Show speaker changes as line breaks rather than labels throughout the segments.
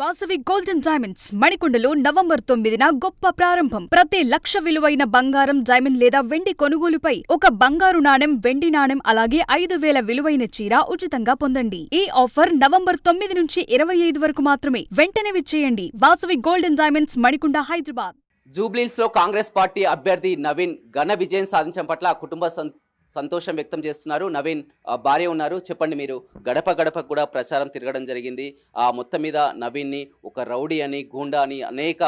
Vasavi golden diamonds మణికొండలో November 9న గొప్ప ప్రారంభం. ప్రతి లక్ష విలువైన బంగారం, డైమండ్ లేదా వెండి కొనుగోలుపై ఒక బంగారు నాణెం, వెండి నాణెం అలాగే 5,000 విలువైన చీర ఉచితంగా పొందండి. ఈ ఆఫర్ నవంబర్ 9 నుంచి 25 వరకు మాత్రమే. వెంటనే విచ్చేయండి. Vasavi golden diamonds, Manikonda, Hyderabad.
జూబ్లీహిల్స్ లో కాంగ్రెస్ పార్టీ అభ్యర్థి నవీన్ ఘన విజయం సాధించడం పట్ల కుటుంబ సంతోషం వ్యక్తం చేస్తున్నారు. నవీన్ భార్య ఉన్నారు. చెప్పండి, మీరు గడప గడప కూడా ప్రచారం తిరగడం జరిగింది. మొత్తం మీద నవీన్ని ఒక రౌడీ అని, గూండా అని అనేక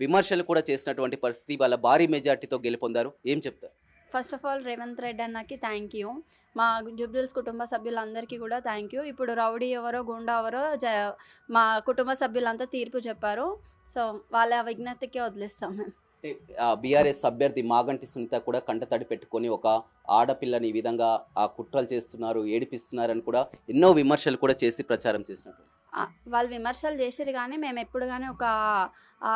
విమర్శలు కూడా చేసినటువంటి పరిస్థితి. వాళ్ళ భారీ మెజార్టీతో గెలుపొందారు. ఏం చెప్తారు?
First of all Revanth Reddy అన్నకి థ్యాంక్ యూ. మా జూబ్లీహిల్స్ కుటుంబ సభ్యులందరికీ కూడా థ్యాంక్ యూ. ఇప్పుడు రౌడీ ఎవరో గుండా ఎవరో మా కుటుంబ సభ్యులంతా తీర్పు చెప్పారు. సో వాళ్ళ విజ్ఞతకి వదిలేస్తాం మేము.
బీఆర్ఎస్ అభ్యర్థి మాగంటి సునీత కూడా కంటతడి పెట్టుకొని ఒక ఆడపిల్లని ఈ విధంగా కుట్రలు చేస్తున్నారు, ఏడిపిస్తున్నారని కూడా ఎన్నో విమర్శలు కూడా చేసి ప్రచారం చేసినట్టు.
వాళ్ళు విమర్శలు చేసిరు, కానీ మేము ఎప్పుడు కానీ ఒక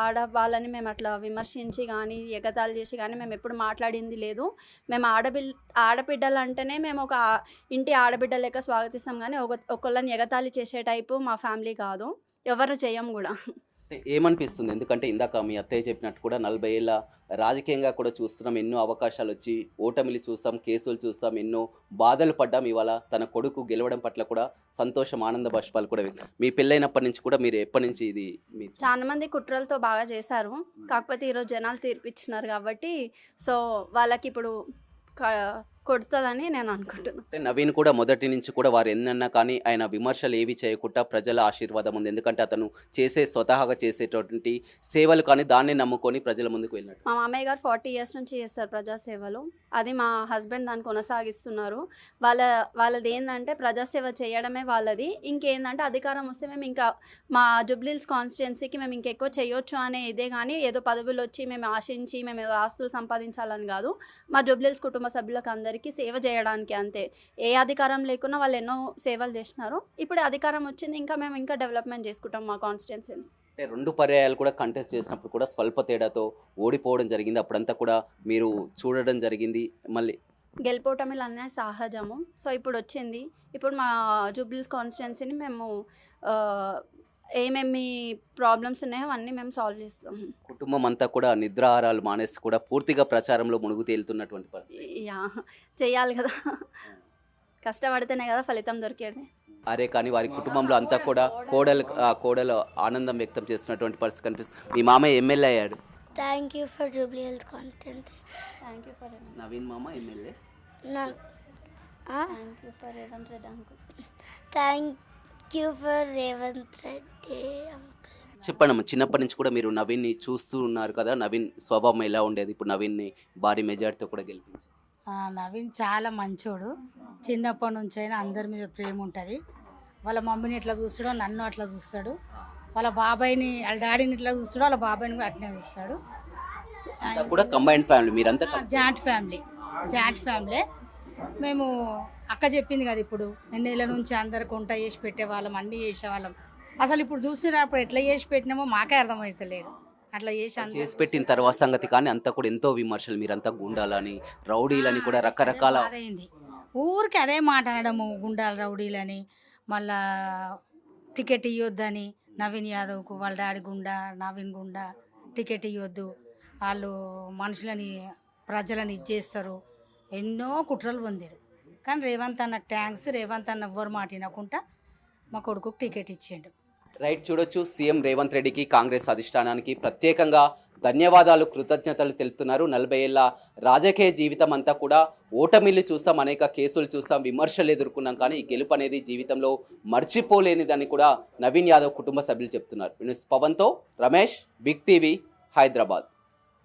ఆడవాళ్ళని మేము అట్లా విమర్శించి కానీ ఎగతాళి చేసి కానీ మేము ఎప్పుడు మాట్లాడింది లేదు. మేము ఆడబిడ్డలు అంటేనే మేము ఒక ఇంటి ఆడబిడ్డ లెక్క స్వాగతిస్తాం, కానీ ఒకళ్ళని ఎగతాళి చేసే టైపు మా ఫ్యామిలీ కాదు, ఎవరు చేయం కూడా.
ఏమనిపిస్తుంది? ఎందుకంటే ఇందాక మీ అత్తయ్య చెప్పినట్టు కూడా 40 ఏళ్ళ రాజకీయంగా కూడా చూస్తున్నాం, ఎన్నో అవకాశాలు వచ్చి ఓటమిలు చూస్తాం, కేసులు చూస్తాం, ఎన్నో బాధలు పడ్డాం. ఇవాళ తన కొడుకు గెలవడం పట్ల కూడా సంతోషం, ఆనంద బాష్పాలు కూడా. మీ పెళ్ళైనప్పటి నుంచి కూడా మీరు ఎప్పటి నుంచి ఇది
చాలా మంది కుట్రలతో బాగా చేశారు, కాకపోతే ఈరోజు జనాలు తీర్పిచ్చినారు కాబట్టి సో వాళ్ళకి ఇప్పుడు కొడుతుందని నేను అనుకుంటున్నాను.
నవీన్ కూడా మొదటి నుంచి కూడా వారు ఎన్నన్నా కానీ ఆయన విమర్శలు ఏవి చేయకుండా ప్రజల ఆశీర్వాదం ఉంది. ఎందుకంటే అతను స్వతహాగా చేసేటటువంటి సేవలు కానీ దాన్ని నమ్ముకొని ప్రజల ముందుకు వెళ్ళినట్టు.
మా మామయ్య గారు 40 ఇయర్స్ నుంచి చేస్తారు ప్రజాసేవలు. అది మా హస్బెండ్ దాన్ని కొనసాగిస్తున్నారు. వాళ్ళది ఏంటంటే ప్రజాసేవ చేయడమే వాళ్ళది. ఇంకేందంటే అధికారం వస్తే మేము ఇంకా మా జూబ్లీహిల్స్ కాన్స్టిట్యున్సీకి మేము ఇంకెక్కువ చేయొచ్చు అనే ఇదే, కానీ ఏదో పదవులు వచ్చి మేము ఆశించి మేము ఏదో ఆస్తులు సంపాదించాలని కాదు. మా జూబ్లీహిల్స్ కుటుంబ సభ్యులకు అందరికీ సేవ చేయడానికి, అంతే. ఏ అధికారం లేకున్నా వాళ్ళు ఎన్నో సేవలు చేసినారు. ఇప్పుడు అధికారం వచ్చింది, ఇంకా మేము ఇంకా డెవలప్మెంట్ చేసుకుంటాం మా కాన్స్టిట్యున్సీని.
అంటే 2 పర్యాయాలు కూడా కంటెస్ట్ చేసినప్పుడు కూడా స్వల్ప తేడాతో ఓడిపోవడం జరిగింది. అప్పుడంతా కూడా మీరు చూడడం జరిగింది. మళ్ళీ
గెలుపోవటమిలు అన్నీ సహజము. సో ఇప్పుడు వచ్చింది. ఇప్పుడు మా జూబ్లీహిల్స్ కాన్స్టిట్యున్సీని మేము ఏమేమి ప్రాబ్లమ్స్ ఉన్నాయో అవన్నీ మేము సాల్వ్ చేస్తాం.
కుటుంబం అంతా కూడా నిద్రాహారాలు మానేసి కూడా పూర్తిగా ప్రచారంలో మునుగు తేలుతున్నటువంటి పరిస్థితి.
చెయ్యాలి కదా, కష్టపడితేనే కదా ఫలితం దొరికేది.
అరే కానీ వారి కుటుంబంలో అంతా కూడా కోడలు ఆనందం వ్యక్తం చేస్తున్నటువంటి పరిస్థితి కనిపిస్తుంది. మీ మామయ్య ఎమ్మెల్యే అయ్యాడు.
Thank you for Jubilee Hills content.
Thank you for
Naveen మామ MLA.
Thank you for Revanth Reddy uncle.
Thank you for Revanth Reddy uncle.
చెప్పండి అమ్మ, చిన్నప్పటి నుంచి కూడా మీరు నవీన్ని చూస్తూ ఉన్నారు కదా, నవీన్ స్వభావం ఎలా ఉండేది? ఇప్పుడు నవీన్ని భారీ మెజార్టీతో కూడా గెలిపించి.
నవీన్ చాలా మంచోడు. చిన్నప్పటి నుంచి అయినా అందరి మీద ప్రేమ ఉంటుంది. వాళ్ళ మమ్మీని ఎట్లా చూస్తాడో నన్ను అట్లా చూస్తాడు. వాళ్ళ బాబాయ్ని, వాళ్ళ డాడీని ఎట్లా చూస్తాడో వాళ్ళ బాబాయ్ని కూడా అట్లనే చూస్తాడు.
కూడా కంబైన్డ్ ఫ్యామిలీ మీరంతా?
Joint family. మేము అక్క చెప్పింది కదా, ఇప్పుడు 2 నెలల నుంచి అందరికి వంట చేసి పెట్టేవాళ్ళం, అన్నీ చేసేవాళ్ళం. అసలు ఇప్పుడు చూసినప్పుడు ఎట్లా చేసి పెట్టినామో మాకే అర్థమవుతలేదు. అట్లా చేసి
పెట్టిన తర్వాత సంగతి కానీ అంతా కూడా ఎంతో విమర్శలు, మీరంతా గుండాలని, రౌడీలని కూడా రకరకాల
అయింది. ఊరికి అదే మాట అనడము, గుండాలు, రౌడీలని. మళ్ళా టికెట్ ఇవ్వద్దని నవీన్ యాదవ్కు, వాళ్ళ డాడీ గుండా, నవీన్ గుండా, టికెట్ ఇవ్వద్దు, వాళ్ళు మనుషులని, ప్రజలని ఇచ్చేస్తారు, ఎన్నో కుట్రలు పొందారు. కానీ రేవంత్ అన్న థ్యాంక్స్. రేవంత్ అన్న ఎవ్వరు మాట వినకుండా మా కొడుకుకి టికెట్ ఇచ్చిండు.
రైట్, చూడొచ్చు. సీఎం రేవంత్ రెడ్డికి కాంగ్రెస్ అధిష్టానానికి ప్రత్యేకంగా ధన్యవాదాలు, కృతజ్ఞతలు తెలుపుతున్నారు. 40 ఏళ్ళ రాజకీయ జీవితం అంతా కూడా ఓటమిలు చూసాం, అనేక కేసులు చూసాం, విమర్శలు ఎదుర్కొన్నాం, కానీ ఈ గెలుపు అనేది జీవితంలో మర్చిపోలేనిదని కూడా నవీన్ యాదవ్ కుటుంబ సభ్యులు చెప్తున్నారు. పవన్తో రమేష్, బిగ్ టీవీ, హైదరాబాద్.